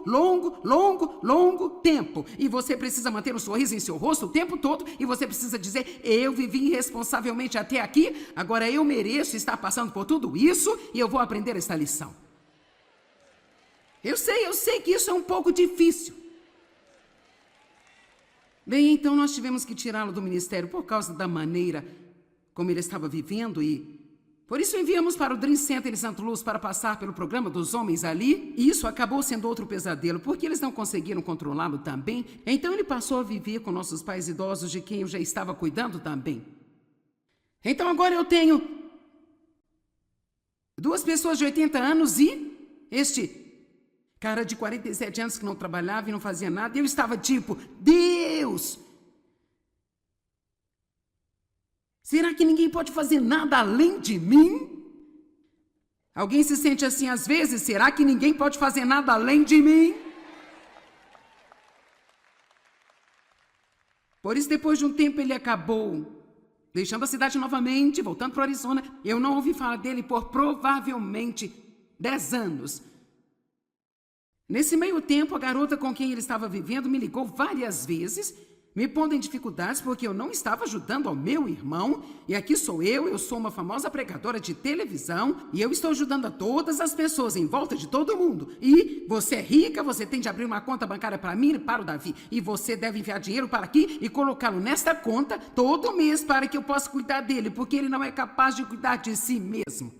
tempo. E você precisa manter um sorriso em seu rosto o tempo todo, e você precisa dizer: eu vivi irresponsavelmente até aqui, agora eu mereço estar passando por tudo isso, e eu vou aprender esta lição. Eu sei que isso é um pouco difícil. Bem, então nós tivemos que tirá-lo do ministério por causa da maneira como ele estava vivendo, e por isso enviamos para o Dream Center em Santo Luz para passar pelo programa dos homens ali, e isso acabou sendo outro pesadelo, porque eles não conseguiram controlá-lo também. Então ele passou a viver com nossos pais idosos, de quem eu já estava cuidando também. Então agora eu tenho 2 pessoas de 80 anos e este cara de 47 anos que não trabalhava e não fazia nada, e eu estava tipo: Deus! Será que ninguém pode fazer nada além de mim? Alguém se sente assim às vezes? Será que ninguém pode fazer nada além de mim? Por isso, depois de um tempo, ele acabou deixando a cidade novamente, voltando para o Arizona. Eu não ouvi falar dele por provavelmente 10 anos. Nesse meio tempo, a garota com quem ele estava vivendo me ligou várias vezes, me pondo em dificuldades porque eu não estava ajudando ao meu irmão. E aqui sou eu sou uma famosa pregadora de televisão, e eu estou ajudando a todas as pessoas em volta de todo mundo. E você é rica, você tem de abrir uma conta bancária para mim e para o Davi, e você deve enviar dinheiro para aqui e colocá-lo nesta conta todo mês para que eu possa cuidar dele, porque ele não é capaz de cuidar de si mesmo.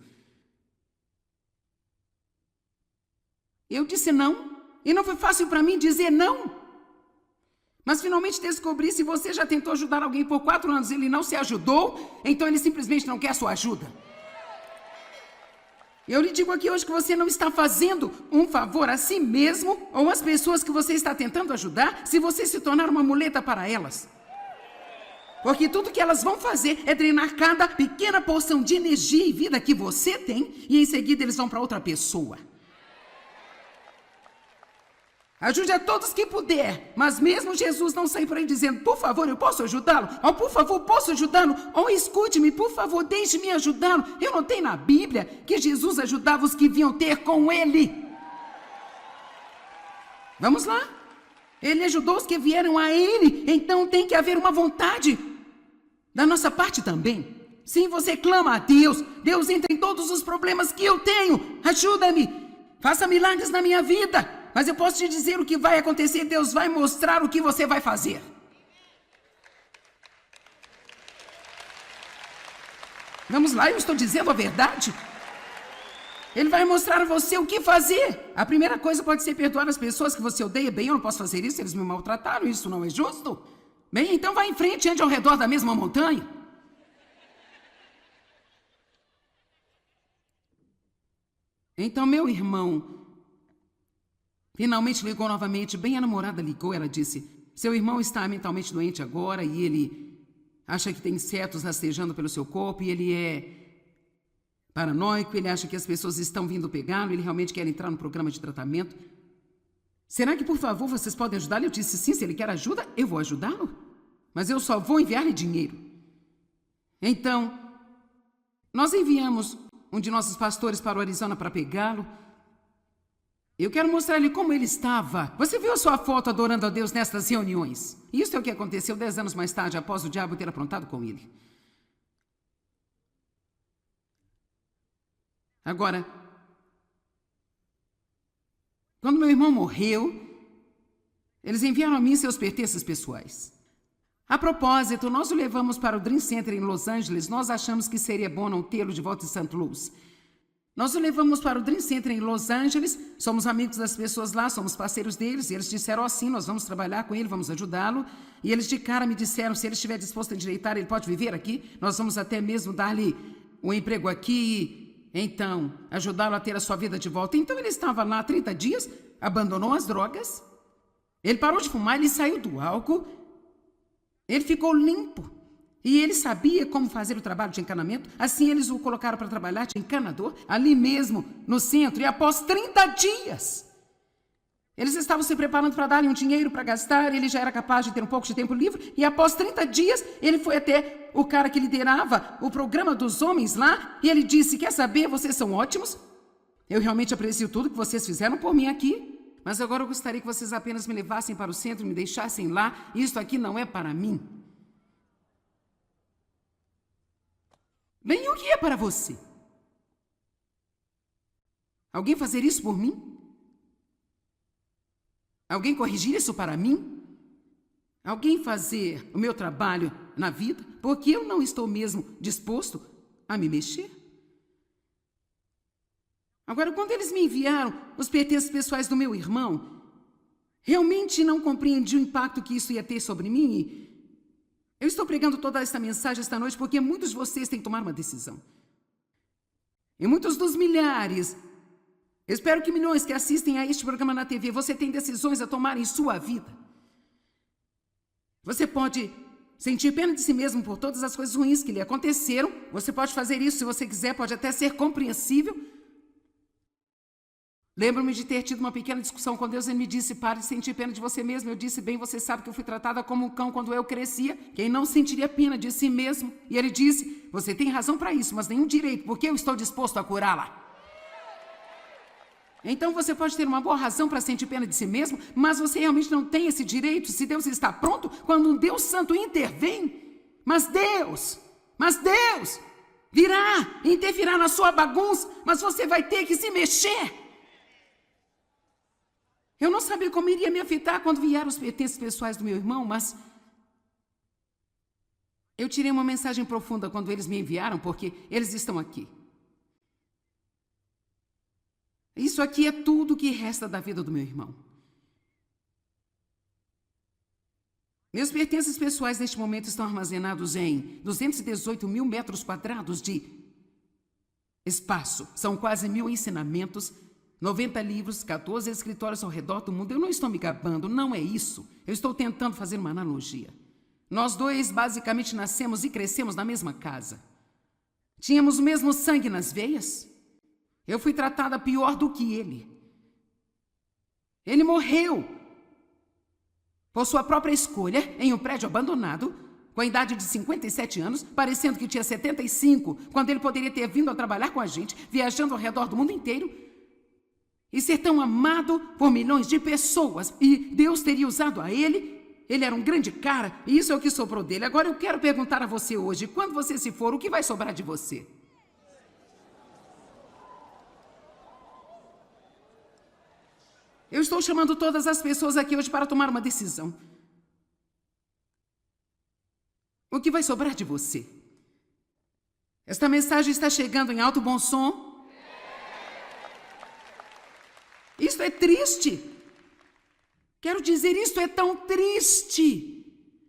Eu disse não, e não foi fácil para mim dizer não. Mas finalmente descobri: se você já tentou ajudar alguém por 4 anos e ele não se ajudou, então ele simplesmente não quer sua ajuda. Eu lhe digo aqui hoje que você não está fazendo um favor a si mesmo ou às pessoas que você está tentando ajudar se você se tornar uma muleta para elas. Porque tudo que elas vão fazer é drenar cada pequena porção de energia e vida que você tem, e em seguida eles vão para outra pessoa. Ajude a todos que puder, mas mesmo Jesus não sai por aí dizendo: por favor, eu posso ajudá-lo? Ou por favor, posso ajudá-lo? Ou escute-me, por favor, deixe-me ajudá-lo. Eu não tenho na Bíblia que Jesus ajudava os que vinham ter com ele. Vamos lá? Ele ajudou os que vieram a ele, então tem que haver uma vontade da nossa parte também. Sim, você clama a Deus: Deus, entra em todos os problemas que eu tenho, ajuda-me, faça milagres na minha vida. Mas eu posso te dizer o que vai acontecer: Deus vai mostrar o que você vai fazer. Vamos lá, eu estou dizendo a verdade. Ele vai mostrar a você o que fazer. A primeira coisa pode ser perdoar as pessoas que você odeia. Bem, eu não posso fazer isso, eles me maltrataram, isso não é justo. Bem, então vá em frente, ande ao redor da mesma montanha. Então, meu irmão finalmente ligou novamente. Bem, a namorada ligou, ela disse: seu irmão está mentalmente doente agora, e ele acha que tem insetos rastejando pelo seu corpo, e ele é paranoico, ele acha que as pessoas estão vindo pegá-lo, ele realmente quer entrar no programa de tratamento. Será que, por favor, vocês podem ajudá-lo? Eu disse: sim, se ele quer ajuda, eu vou ajudá-lo, mas eu só vou enviar-lhe dinheiro. Então, nós enviamos um de nossos pastores para o Arizona para pegá-lo. Eu quero mostrar-lhe como ele estava. Você viu a sua foto adorando a Deus nestas reuniões? Isso é o que aconteceu 10 anos mais tarde, após o diabo ter aprontado com ele. Agora, quando meu irmão morreu, eles enviaram a mim seus pertences pessoais. A propósito, nós o levamos para o Dream Center em Los Angeles. Nós achamos que seria bom não tê-lo de volta em St. Louis. Nós o levamos para o Dream Center em Los Angeles, somos amigos das pessoas lá, somos parceiros deles, e eles disseram assim: nós vamos trabalhar com ele, vamos ajudá-lo. E eles de cara me disseram: se ele estiver disposto a endireitar, ele pode viver aqui, nós vamos até mesmo dar-lhe um emprego aqui, então ajudá-lo a ter a sua vida de volta. Então ele estava lá há 30 dias, abandonou as drogas, ele parou de fumar, ele saiu do álcool, ele ficou limpo. E ele sabia como fazer o trabalho de encanamento. Assim eles o colocaram para trabalhar de encanador ali mesmo no centro. E após 30 dias Eles estavam se preparando para dar-lhe um dinheiro para gastar, ele já era capaz de ter um pouco de tempo livre, e após 30 dias, ele foi até o cara que liderava o programa dos homens lá, e ele disse, quer saber, vocês são ótimos, eu realmente aprecio tudo que vocês fizeram por mim aqui, mas agora eu gostaria que vocês apenas me levassem para o centro e me deixassem lá, isto aqui não é para mim. Bem, o que é para você? Alguém fazer isso por mim? Alguém corrigir isso para mim? Alguém fazer o meu trabalho na vida? Porque eu não estou mesmo disposto a me mexer. Agora, quando eles me enviaram os pertences pessoais do meu irmão, realmente não compreendi o impacto que isso ia ter sobre mim. E eu estou pregando toda essa mensagem esta noite porque muitos de vocês têm que tomar uma decisão. E muitos dos milhares, espero que milhões que assistem a este programa na TV, você tem decisões a tomar em sua vida. Você pode sentir pena de si mesmo por todas as coisas ruins que lhe aconteceram. Você pode fazer isso se você quiser, pode até ser compreensível. Lembro-me de ter tido uma pequena discussão com Deus e ele me disse, pare de sentir pena de você mesmo. Eu disse, bem, você sabe que eu fui tratada como um cão quando eu crescia. Quem não sentiria pena de si mesmo? E ele disse, você tem razão para isso, mas nenhum direito, porque eu estou disposto a curá-la. Então você pode ter uma boa razão para sentir pena de si mesmo, mas você realmente não tem esse direito se Deus está pronto quando um Deus Santo intervém. Mas Deus virá e intervirá na sua bagunça, mas você vai ter que se mexer. Eu não sabia como iria me afetar quando vieram os pertences pessoais do meu irmão, mas eu tirei uma mensagem profunda quando eles me enviaram, porque eles estão aqui. Isso aqui é tudo que resta da vida do meu irmão. Meus pertences pessoais neste momento estão armazenados em 218 mil metros quadrados de espaço. São quase 1000 ensinamentos, 90 livros, 14 escritórios ao redor do mundo. Eu não estou me gabando, não é isso. Eu estou tentando fazer uma analogia. Nós dois basicamente nascemos e crescemos na mesma casa. Tínhamos o mesmo sangue nas veias. Eu fui tratada pior do que ele. Ele morreu por sua própria escolha em um prédio abandonado, com a idade de 57 anos, parecendo que tinha 75, quando ele poderia ter vindo a trabalhar com a gente, viajando ao redor do mundo inteiro, e ser tão amado por milhões de pessoas, e Deus teria usado a ele. Ele era um grande cara, e isso é o que sobrou dele. Agora eu quero perguntar a você hoje, quando você se for, o que vai sobrar de você? Eu estou chamando todas as pessoas aqui hoje para tomar uma decisão. O que vai sobrar de você? Esta mensagem está chegando em alto bom som. Isto é triste. Quero dizer, isto é tão triste.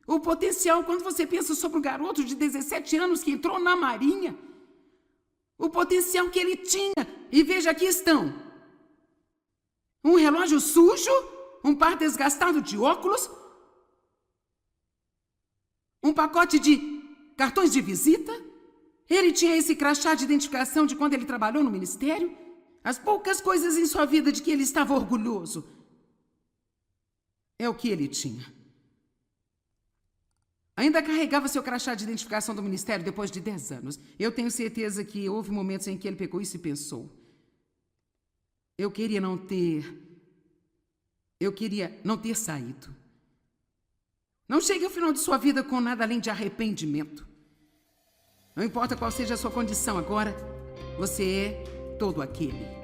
O potencial, quando você pensa sobre o garoto de 17 anos que entrou na Marinha, o potencial que ele tinha. E veja, aqui estão. Um relógio sujo, um par desgastado de óculos, um pacote de cartões de visita. Ele tinha esse crachá de identificação de quando ele trabalhou no ministério. As poucas coisas em sua vida de que ele estava orgulhoso é o que ele tinha. Ainda carregava seu crachá de identificação do ministério depois de 10 anos. Eu tenho certeza que houve momentos em que ele pegou isso e pensou. Eu queria não ter saído. Não chegue ao final de sua vida com nada além de arrependimento. Não importa qual seja a sua condição agora, você é todo aquele.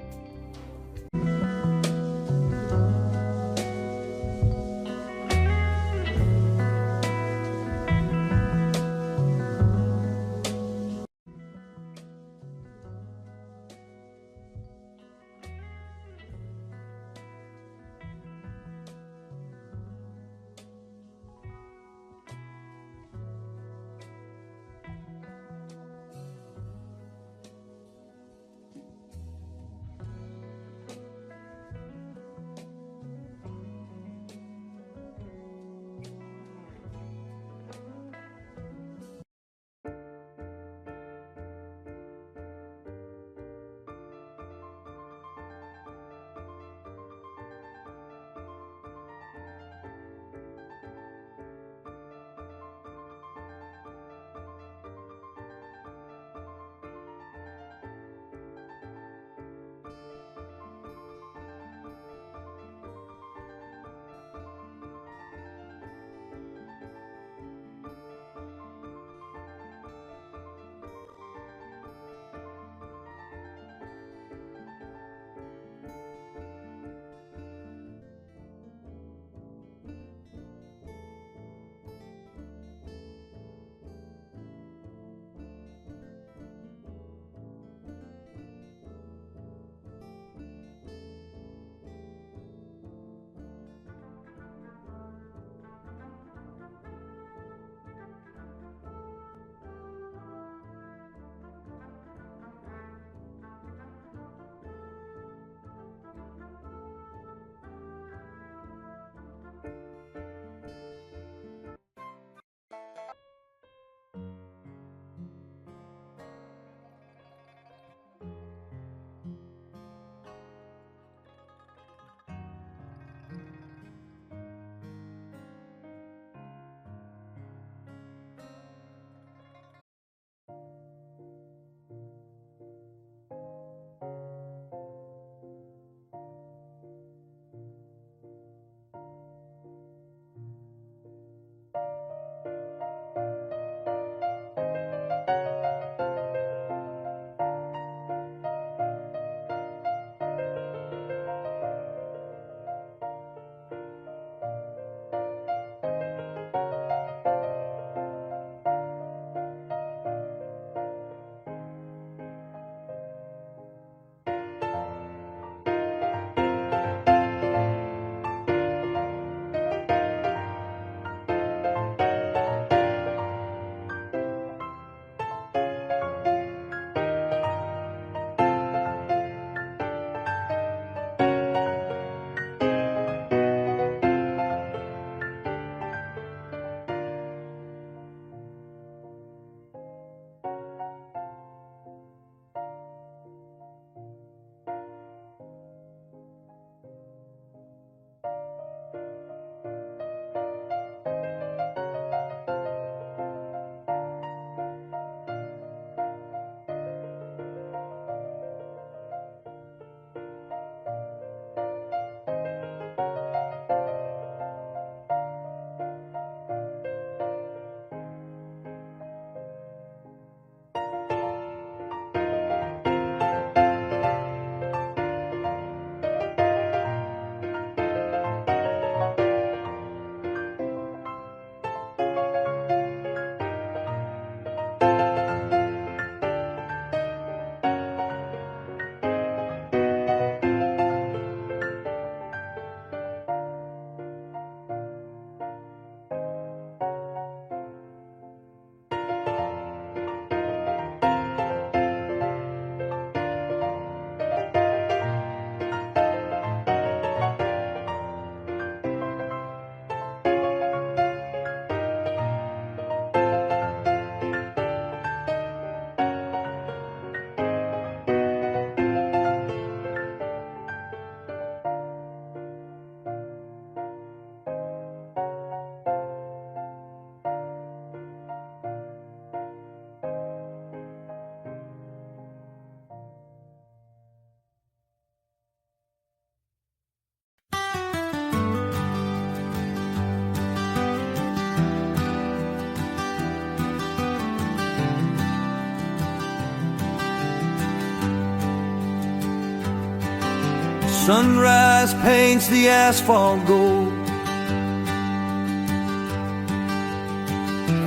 Sunrise paints the asphalt gold.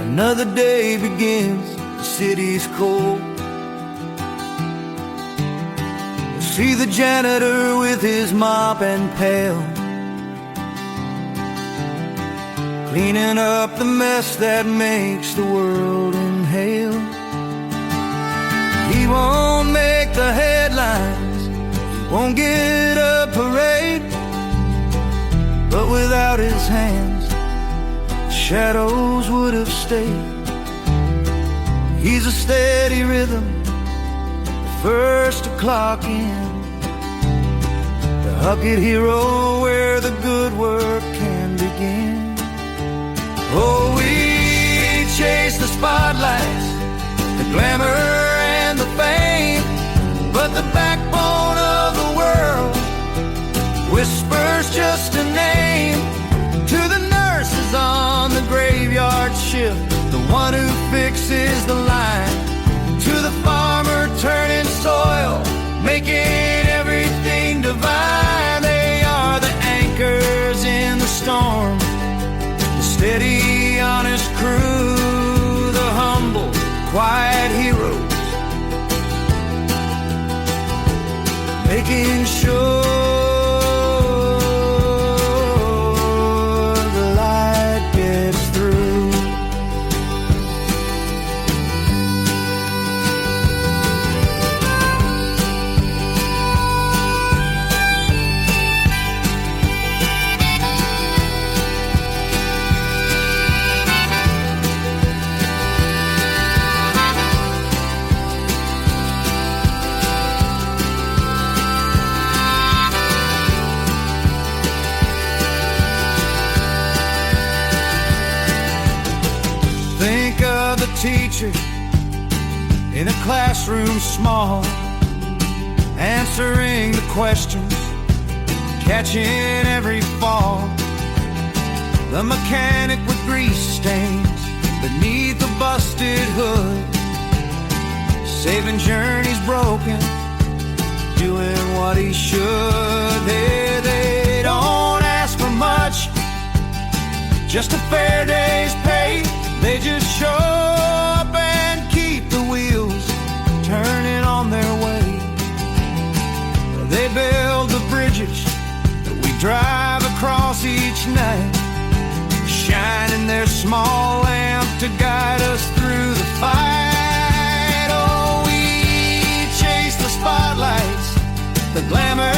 Another day begins, the city's cold. See the janitor with his mop and pail, cleaning up the mess that makes the world inhale. He won't make the headlines, he won't get a parade, but without his hands, shadows would have stayed. He's a steady rhythm, the first to clock in, the Huckett hero where the good work can begin. Oh, we chase the spotlights, the glamour and the fame, but the backbone of the world whispers just a name. To the nurses on the graveyard shift, the one who fixes the line, to the farmer turning soil, making everything divine. They are the anchors in the storm, the steady, honest crew, the humble, quiet heroes, making sure teacher in a classroom small, answering the questions, catching every fall. The mechanic with grease stains beneath the busted hood, saving journeys broken, doing what he should. They don't ask for much, just a fair day's pay. They just show up and keep the wheels turning on their way. They build the bridges that we drive across each night, shining their small lamp to guide us through the fight. Oh, we chase the spotlights, the glamour